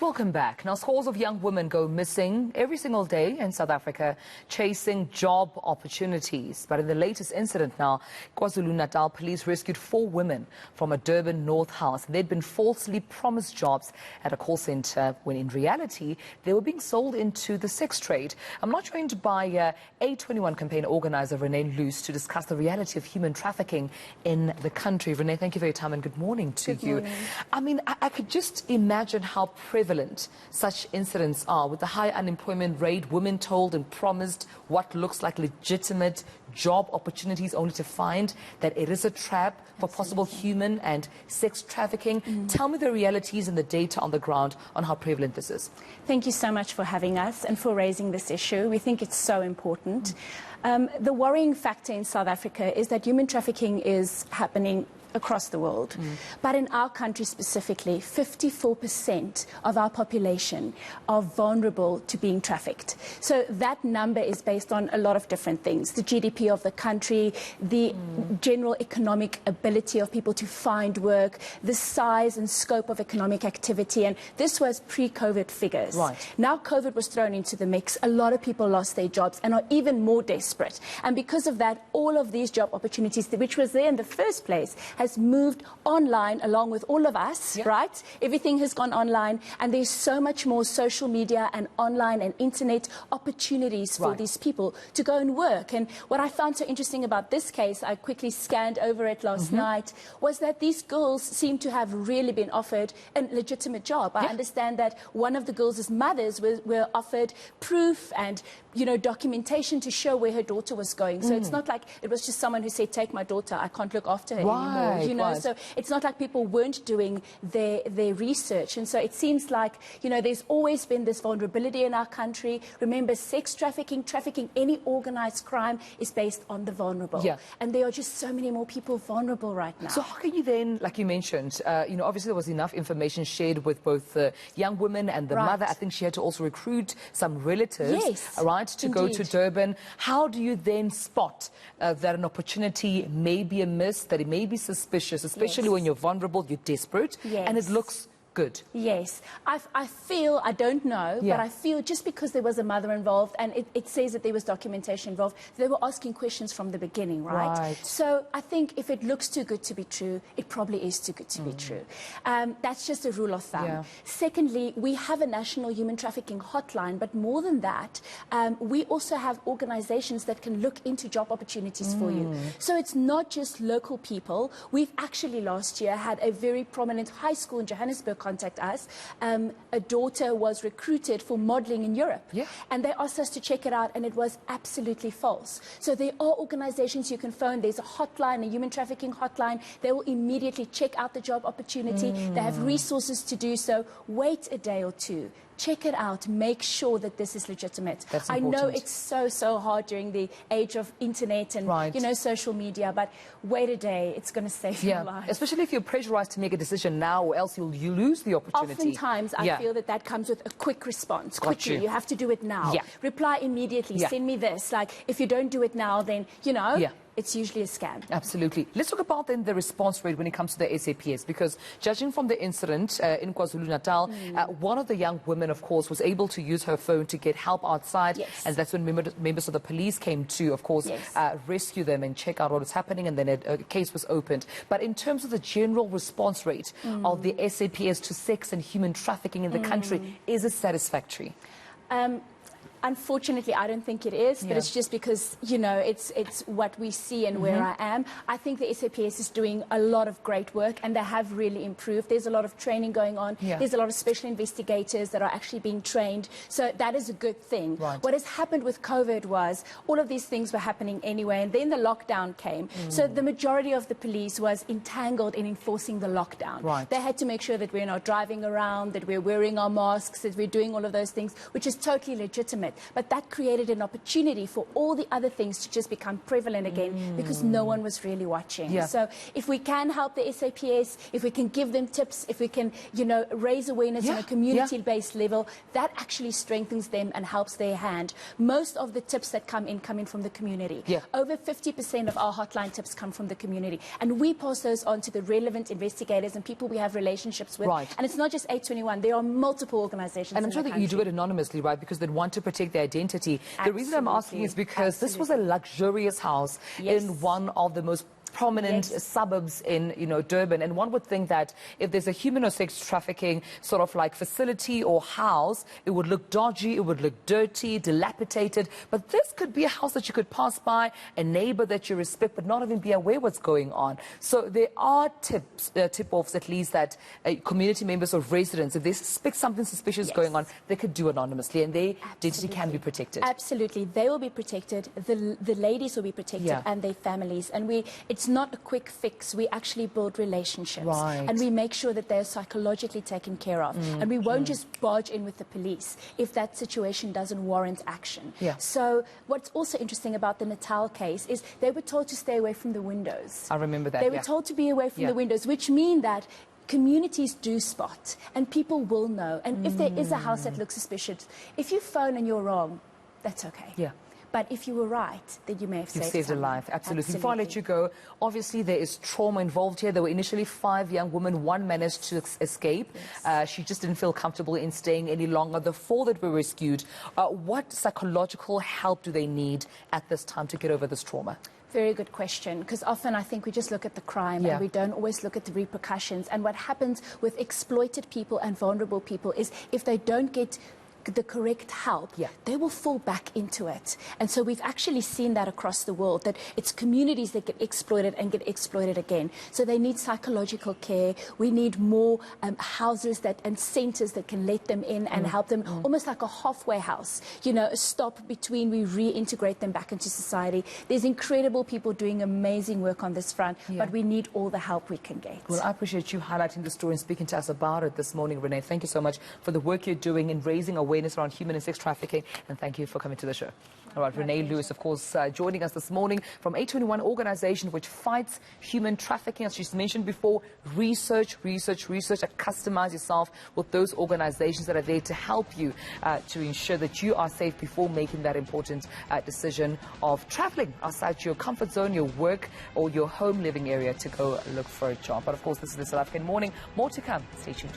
Welcome back. Now, scores of young women go missing every single day in South Africa, chasing job opportunities. But in the latest incident now, KwaZulu-Natal police rescued 4 women from a Durban North house. They'd been falsely promised jobs at a call center when in reality, they were being sold into the sex trade. I'm not joined by A21 campaign organizer Renee Luus to discuss the reality of human trafficking in the country. Renee, thank you for your time and good morning to you. Morning. I mean, I could just imagine how prevalent such incidents are. With the high unemployment rate, women told and promised what looks like legitimate job opportunities only to find that it is a trap for possible human and sex trafficking. Tell me the realities and the data on the ground on how prevalent this is. Thank you so much for having us and for raising this issue. We think it's so important. The worrying factor in South Africa is that human trafficking is happening across the world. But in our country specifically, 54% of our population are vulnerable to being trafficked. So that number is based on a lot of different things. The GDP of the country, the general economic ability of people to find work, the size and scope of economic activity. And this was pre-COVID figures. Right. Now COVID was thrown into the mix. A lot of people lost their jobs and are even more desperate. And because of that, all of these job opportunities, which was there in the first place, has moved online along with all of us, right? Everything has gone online, and there's so much more social media and online and internet opportunities for these people to go and work. And what I found so interesting about this case, I quickly scanned over it last night, was that these girls seem to have really been offered a legitimate job. I understand that one of the girls' mothers were offered proof and, you know, documentation to show where her daughter was going. So it's not like it was just someone who said, take my daughter, I can't look after her anymore. You know, so it's not like people weren't doing their research. And so it seems like, you know, there's always been this vulnerability in our country. Remember, sex trafficking, any organized crime is based on the vulnerable. And there are just so many more people vulnerable right now. So how can you then, like you mentioned, you know, obviously there was enough information shared with both the young women and the mother. I think she had to also recruit some relatives, right, to go to Durban. How do you then spot that an opportunity may be amiss, that it may be suspicious, especially when you're vulnerable, you're desperate, and it looks good? Yes. I feel, I don't know, but I feel just because there was a mother involved and it says that there was documentation involved, they were asking questions from the beginning, right? So I think if it looks too good to be true, it probably is too good to be true. That's just a rule of thumb. Secondly, we have a national human trafficking hotline, but more than that, we also have organizations that can look into job opportunities for you. So it's not just local people. We've actually last year had a very prominent high school in Johannesburg contact us. A daughter was recruited for modeling in Europe, and they asked us to check it out, and it was absolutely false. So there are organizations you can phone. There's a hotline, a human trafficking hotline. They will immediately check out the job opportunity. They have resources to do so. Wait a day or two. Check it out. Make sure that this is legitimate. I know it's so hard during the age of internet and you know, social media, but wait a day. It's going to save your life. Especially if you're pressurized to make a decision now, or else you lose the opportunity. Oftentimes, I feel that comes with a quick response. Quickly, you have to do it now. Reply immediately. Send me this. Like, if you don't do it now, then, you know, it's usually a scam. Absolutely. Let's talk about then the response rate when it comes to the SAPS, because judging from the incident in KwaZulu-Natal, one of the young women, of course, was able to use her phone to get help outside, and that's when members of the police came to, of course, rescue them and check out what was happening, and then a case was opened. But in terms of the general response rate of the SAPS to sex and human trafficking in the country, is it satisfactory? Unfortunately, I don't think it is, but it's just because, you know, it's what we see and where I am. I think the SAPS is doing a lot of great work, and they have really improved. There's a lot of training going on. There's a lot of special investigators that are actually being trained. So that is a good thing. What has happened with COVID was all of these things were happening anyway, and then the lockdown came. So the majority of the police was entangled in enforcing the lockdown. They had to make sure that we're not driving around, that we're wearing our masks, that we're doing all of those things, which is totally legitimate. it. But that created an opportunity for all the other things to just become prevalent again because no one was really watching. Yeah. So if we can help the SAPS, if we can give them tips, if we can, raise awareness on a community-based level, that actually strengthens them and helps their hand. Most of the tips that come in from the community. Yeah. Over 50% of our hotline tips come from the community. And we pass those on to the relevant investigators and people we have relationships with. Right. And it's not just 821. There are multiple organizations. And I'm sure that you do it anonymously, right? Because they want to protect their identity. Absolutely. The reason I'm asking is because this was a luxurious house in one of the most prominent suburbs in, Durban. And one would think that if there's a human or sex trafficking sort of like facility or house, it would look dodgy, it would look dirty, dilapidated. But this could be a house that you could pass by, a neighbor that you respect, but not even be aware what's going on. So there are tip-offs at least that community members or residents, if they suspect something suspicious going on, they could do anonymously and their identity can be protected. Absolutely. They will be protected. The ladies will be protected and their families. And it's not a quick fix. We actually build relationships. Right. And we make sure that they're psychologically taken care of. And we won't just barge in with the police if that situation doesn't warrant action. Yeah. So what's also interesting about the Natal case is they were told to stay away from the windows. I remember that. They were told to be away from the windows, which mean that communities do spot and people will know. And if there is a house that looks suspicious, if you phone and you're wrong, that's okay. Yeah. But if you were right, then you may have saved a life. Absolutely. Before I let you go, obviously there is trauma involved here. There were initially 5 young women. One managed to escape. Yes. She just didn't feel comfortable in staying any longer. The 4 that were rescued, what psychological help do they need at this time to get over this trauma? Very good question, because often I think we just look at the crime and we don't always look at the repercussions. And what happens with exploited people and vulnerable people is if they don't get the correct help, they will fall back into it. And so we've actually seen that across the world, that it's communities that get exploited and get exploited again. So they need psychological care. We need more houses and centers that can let them in and help them, almost like a halfway house, a stop between we reintegrate them back into society. There's incredible people doing amazing work on this front, but we need all the help we can get. Well, I appreciate you highlighting the story and speaking to us about it this morning, Renee. Thank you so much for the work you're doing in raising awareness around human and sex trafficking, and thank you for coming to the show. All right, Renee Luus, of course, joining us this morning from 821 organization which fights human trafficking. As she's mentioned before, research, and customize yourself with those organizations that are there to help you to ensure that you are safe before making that important decision of traveling outside your comfort zone, your work or your home living area to go look for a job. But of course, this is the South African Morning. More to come. Stay tuned.